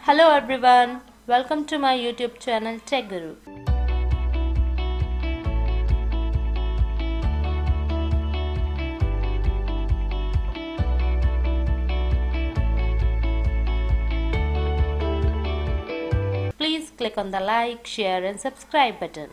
Hello everyone, welcome to my YouTube channel Tech Guru. Please click on the like, share and subscribe button.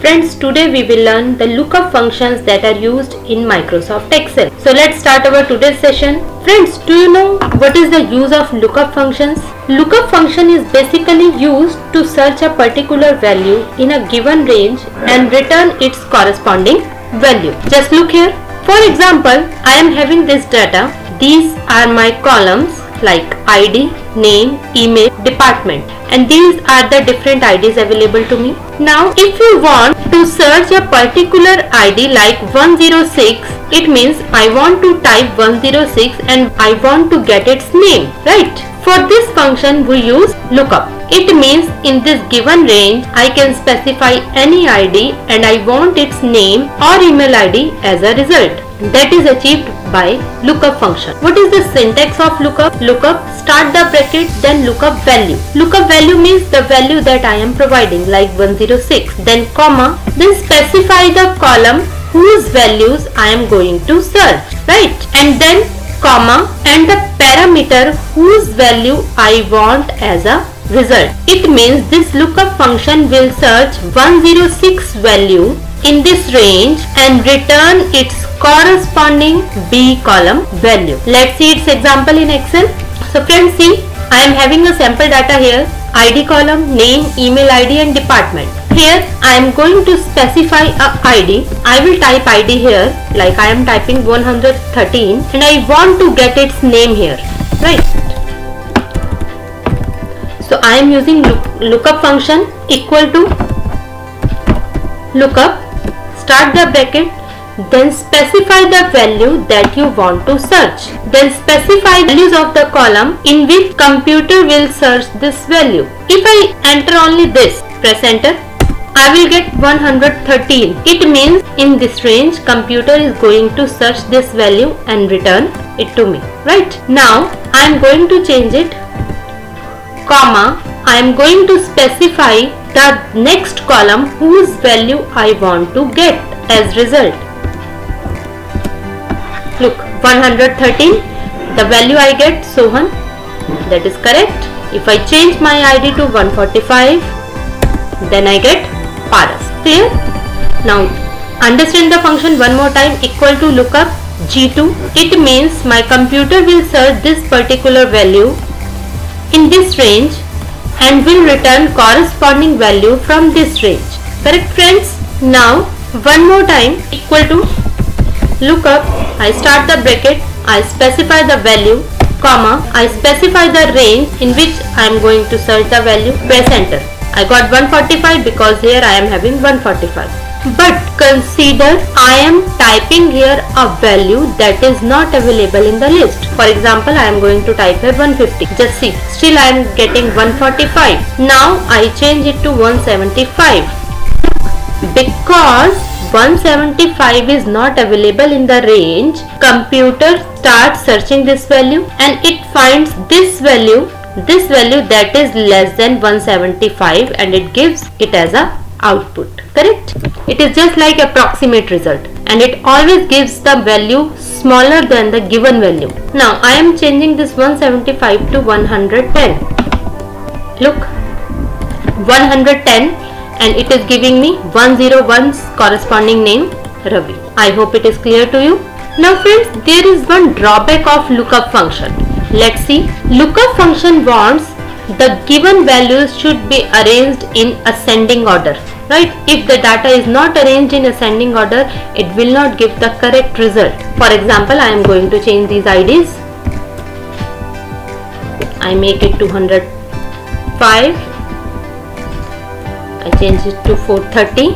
Friends, today we will learn the lookup functions that are used in Microsoft Excel. So let's start our today's session. Friends, do you know what is the use of lookup functions? Lookup function is basically used to search a particular value in a given range and return its corresponding value. Just look here. For example, I am having this data. These are my columns like ID, name, email, department, and these are the different IDs available to me. Now if you want to search a particular ID like 106, it means I want to type 106 and I want to get its name, right? For this function we use lookup. It means in this given range I can specify any ID and I want its name or email ID as a result. That is achieved by lookup function. What is the syntax of lookup? Lookup, start the bracket, then lookup value. Lookup value means the value that I am providing like 106, then comma, then specify the column whose values I am going to search, right? And then comma and the parameter whose value I want as a result. It means this lookup function will search 106 value in this range and return its corresponding B column value. Let's see its example in Excel. So friends, see, I am having a sample data here, ID column, name, email ID and department. Here I am going to specify a ID. I will type ID here like I am typing 113 and I want to get its name here, right? So I am using lookup function equal to lookup, start the bracket, then specify the value that you want to search. Then specify values of the column in which computer will search this value. If I enter only this, press enter, I will get 113. It means in this range computer is going to search this value and return it to me, right? Now I am going to change it, comma, I am going to specify the next column whose value I want to get as result. Look, 113, the value I get Sohan, that is correct. If I change my ID to 145, then I get Paras. Clear? Now understand the function one more time, equal to lookup G2. It means my computer will search this particular value in this range and will return corresponding value from this range. Correct, friends? Now one more time, equal to lookup, I start the bracket, I specify the value, comma, I specify the range in which I am going to search the value, press enter. I got 145 because here I am having 145. But consider I am typing here a value that is not available in the list. For example, I am going to type here 150. Just see, still I am getting 145. Now I change it to 175. Because 175 is not available in the range, computer starts searching this value and it finds this value that is less than 175 and it gives it as a output. Correct? It is just like approximate result and it always gives the value smaller than the given value. Now I am changing this 175 to 110. Look, 110, and it is giving me 101's corresponding name Ravi. I hope it is clear to you. Now friends, there is one drawback of lookup function. Let's see. Lookup function wants the given values should be arranged in ascending order, right? If the data is not arranged in ascending order, it will not give the correct result. For example, I am going to change these IDs. I make it 205. I change it to 430,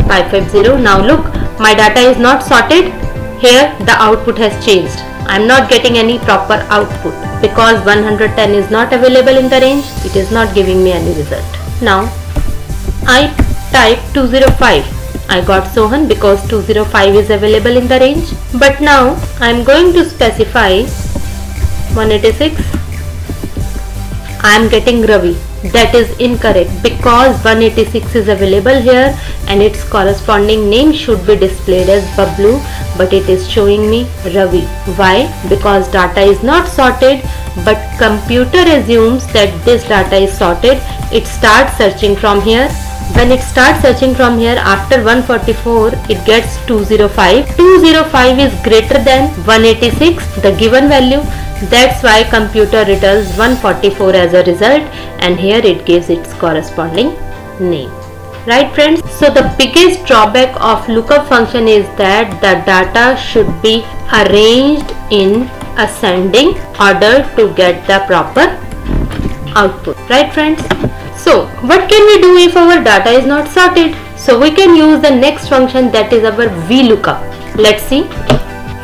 550. Now look, my data is not sorted. Here the output has changed. I am not getting any proper output because 110 is not available in the range. It is not giving me any result. Now I type 205. I got Sohan because 205 is available in the range. But now I am going to specify 186, I am getting Ravi. That is incorrect because 186 is available here and its corresponding name should be displayed as Bablu, but it is showing me Ravi. Why? Because data is not sorted, but computer assumes that this data is sorted. It starts searching from here. When it starts searching from here, after 144 it gets 205. 205 is greater than 186, the given value. That's why computer returns 144 as a result, and here it gives its corresponding name. Right friends? So the biggest drawback of lookup function is that the data should be arranged in ascending order to get the proper output. Right friends? So what can we do if our data is not sorted? So we can use the next function, that is our VLOOKUP. Let's see.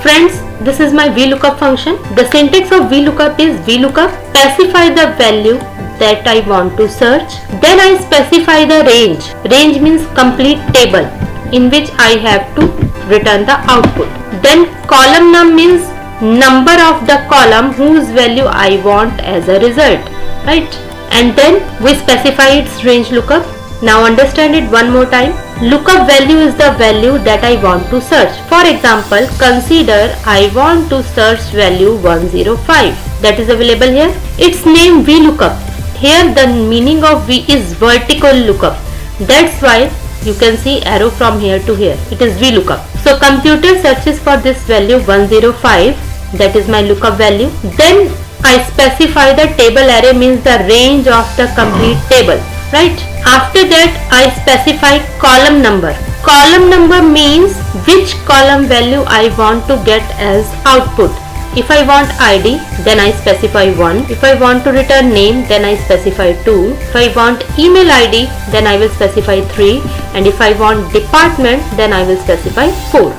Friends, this is my VLOOKUP function. The syntax of VLOOKUP is VLOOKUP, specify the value that I want to search. Then I specify the range. Range means complete table in which I have to return the output. Then column num means number of the column whose value I want as a result. Right? And then we specify its range lookup. Now understand it one more time. Lookup value is the value that I want to search. For example, consider I want to search value 105 that is available here. Its name VLOOKUP. Here the meaning of V is vertical lookup. That's why you can see arrow from here to here. It is VLOOKUP. So computer searches for this value 105. That is my lookup value. Then I specify the table array, means the range of the complete table. Right? After that I specify column number. Column number means which column value I want to get as output. If I want ID, then I specify 1. If I want to return name, then I specify 2. If I want email ID, then I will specify 3. And if I want department, then I will specify 4.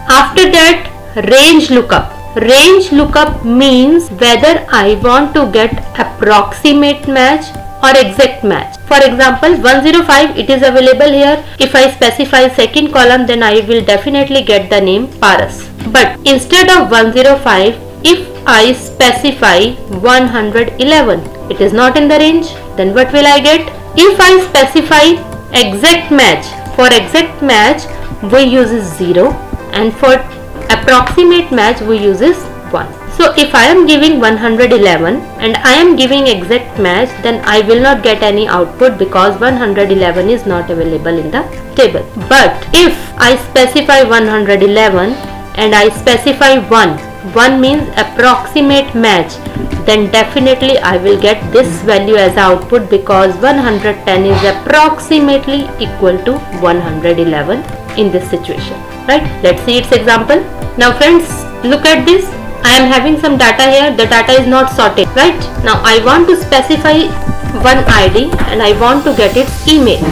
After that, range lookup. Range lookup means whether I want to get approximate match or exact match. For example, 105 it is available here. If I specify second column, then I will definitely get the name Paras. But instead of 105, if I specify 111, it is not in the range, then what will I get? If I specify exact match, for exact match we use 0 and for approximate match we use 1. So if I am giving 111 and I am giving exact match, then I will not get any output because 111 is not available in the table. But if I specify 111 and I specify 1 means approximate match, then definitely I will get this value as output because 110 is approximately equal to 111 in this situation. Right? Let's see its example. Now friends, look at this. I am having some data here. The data is not sorted. Right? Now I want to specify one ID and I want to get its email.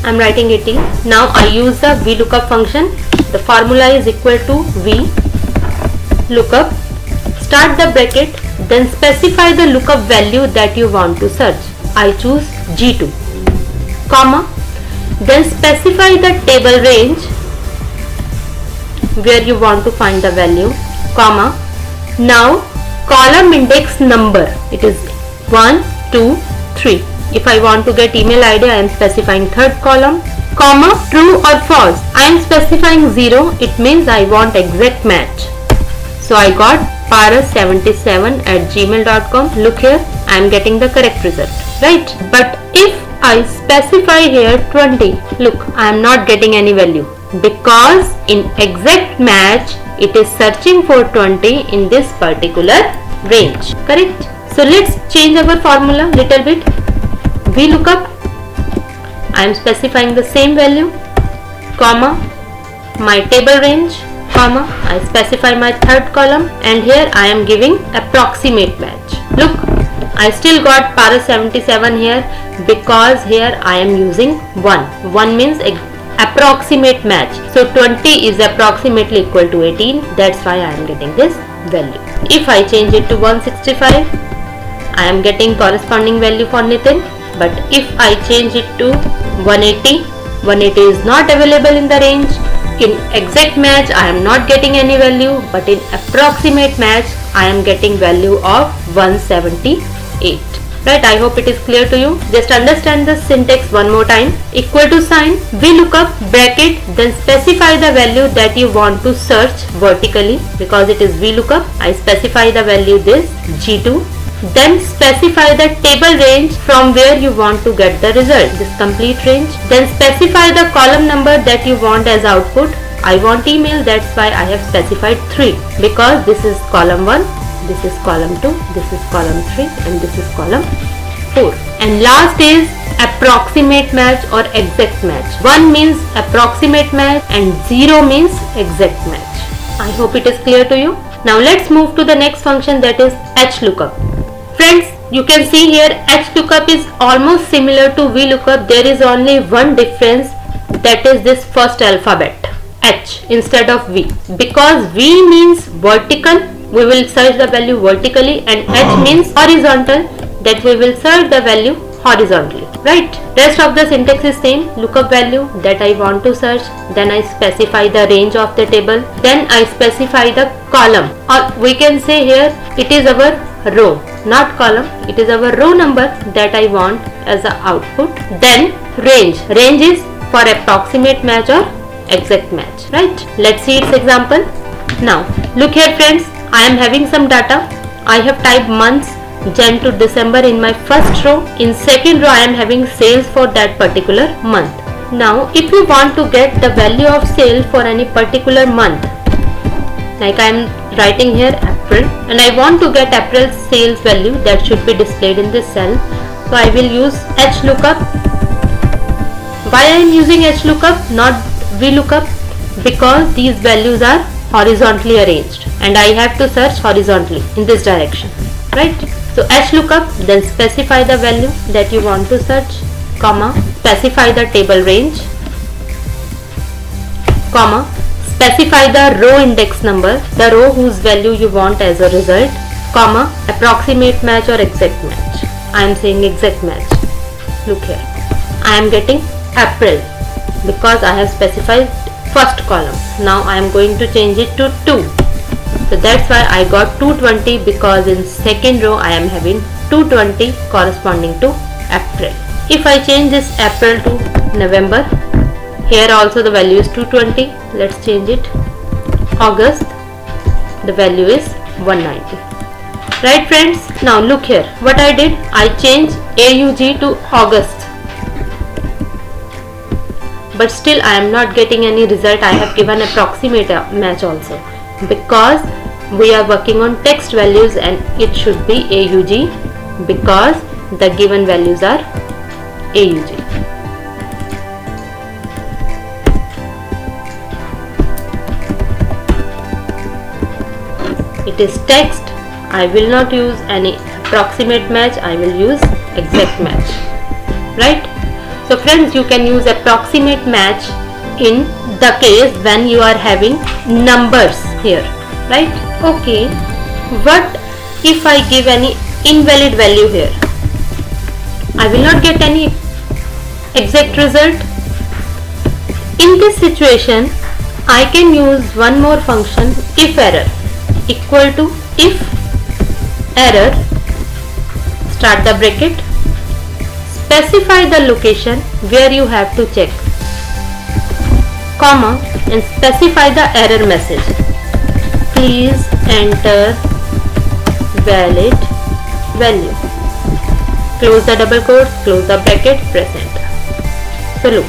I am writing it in. Now I use the VLOOKUP function. The formula is equal to VLOOKUP. Start the bracket. Then specify the lookup value that you want to search. I choose G2, comma. Then specify the table range where you want to find the value, comma. Now column index number, it is 1, 2, 3. If I want to get email ID, I am specifying third column, comma. True or false, I am specifying 0. It means I want exact match. So I got paras77@gmail.com. Look here, I am getting the correct result, right? But if I specify here 20, look, I am not getting any value because in exact match it is searching for 20 in this particular range, correct? So let's change our formula little bit. VLOOKUP, I am specifying the same value, comma, my table range, comma, I specify my third column, and here I am giving approximate match. Look, I still got paras77 here because here I am using 1. 1 means approximate match. So 20 is approximately equal to 18. That's why I am getting this value. If I change it to 165, I am getting corresponding value for Nitin. But if I change it to 180, 180 is not available in the range. In exact match I am not getting any value, but in approximate match I am getting value of 178. Right, I hope it is clear to you. Just understand the syntax one more time. Equal to sign, VLOOKUP, bracket, then specify the value that you want to search vertically. Because it is VLOOKUP, I specify the value this, G2. Then specify the table range from where you want to get the result, this complete range. Then specify the column number that you want as output. I want email, that's why I have specified 3, because this is column 1, this is column 2, this is column 3, and this is column 4. And last is approximate match or exact match. 1 means approximate match and 0 means exact match. I hope it is clear to you. Now let's move to the next function, that is HLOOKUP. Friends, you can see here HLOOKUP is almost similar to VLOOKUP. There is only one difference, that is this first alphabet, H instead of V. Because V means vertical, we will search the value vertically, and H means horizontal, that we will search the value horizontally. Right? Rest of the syntax is same. Lookup value that I want to search, then I specify the range of the table, then I specify the column, or we can say here it is our row, not column, it is our row number that I want as a output. Then range is for approximate match or exact match. Right? Let's see its example. Now look here friends, I am having some data. I have typed months Jan to December in my first row. In second row I am having sales for that particular month. Now if you want to get the value of sale for any particular month, like I am writing here April, and I want to get April's sales value, that should be displayed in this cell. So I will use HLOOKUP. Why I am using HLOOKUP, not VLOOKUP? Because these values are horizontally arranged and I have to search horizontally in this direction. Right? So HLOOKUP, then specify the value that you want to search, comma, specify the table range, comma, specify the row index number, the row whose value you want as a result, comma, approximate match or exact match. I am saying exact match. Look here, I am getting April because I have specified first column. Now I am going to change it to 2. So that's why I got 220, because in second row I am having 220 corresponding to April. If I change this April to November, here also the value is 220. Let's change it. August, the value is 190. Right friends, now look here, what I did, I changed AUG to August, but still I am not getting any result. I have given approximate match also, because we are working on text values and it should be AUG, because the given values are AUG. It is text. I will not use any approximate match, I will use exact match. Right? So friends, you can use approximate match in the case when you are having numbers here. Right? Okay, what if I give any invalid value here? I will not get any exact result. In this situation, I can use one more function, if error, equal to if error, start the bracket, specify the location where you have to check, comma, and specify the error message. Please enter valid value. Close the double quotes, close the bracket, press enter. So look,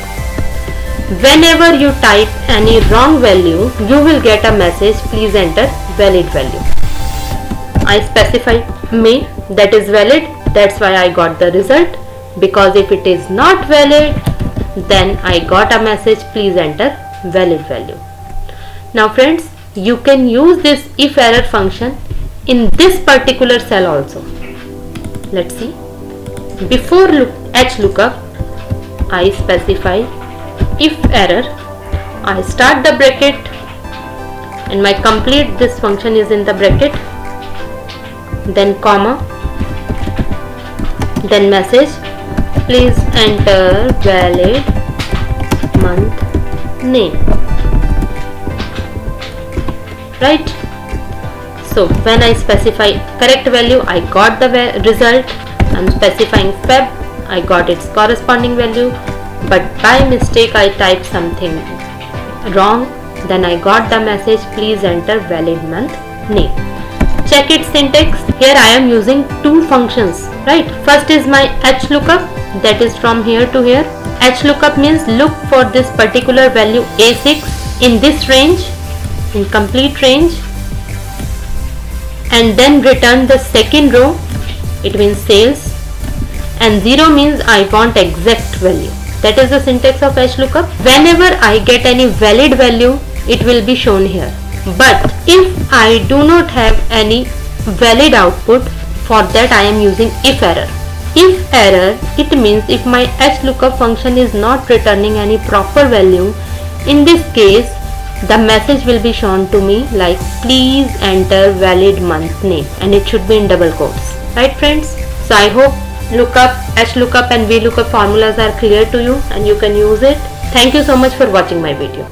whenever you type any wrong value, you will get a message, please enter valid value. I specify May, that is valid, that's why I got the result. Because if it is not valid, then I got a message, please enter valid value. Now friends, you can use this if error function in this particular cell also. Let's see. Before HLOOKUP, I specify if error, I start the bracket, and my complete this function is in the bracket, then comma, then message, please enter valid month name. Right? So when I specify correct value, I got the result. I'm specifying Feb, I got its corresponding value, but by mistake I typed something wrong, then I got the message, please enter valid month name. Check its syntax. Here I am using two functions, right? First is my HLOOKUP, that is from here to here. HLOOKUP means look for this particular value A6 in this range, in complete range, and then return the second row, it means sales, and 0 means I want exact value. That is the syntax of HLOOKUP. Whenever I get any valid value, it will be shown here. But if I do not have any valid output, for that I am using if error. If error, it means if my HLOOKUP function is not returning any proper value, in this case the message will be shown to me like please enter valid month name, and it should be in double quotes, right friends? So I hope lookup, HLOOKUP and VLOOKUP formulas are clear to you and you can use it. Thank you so much for watching my video.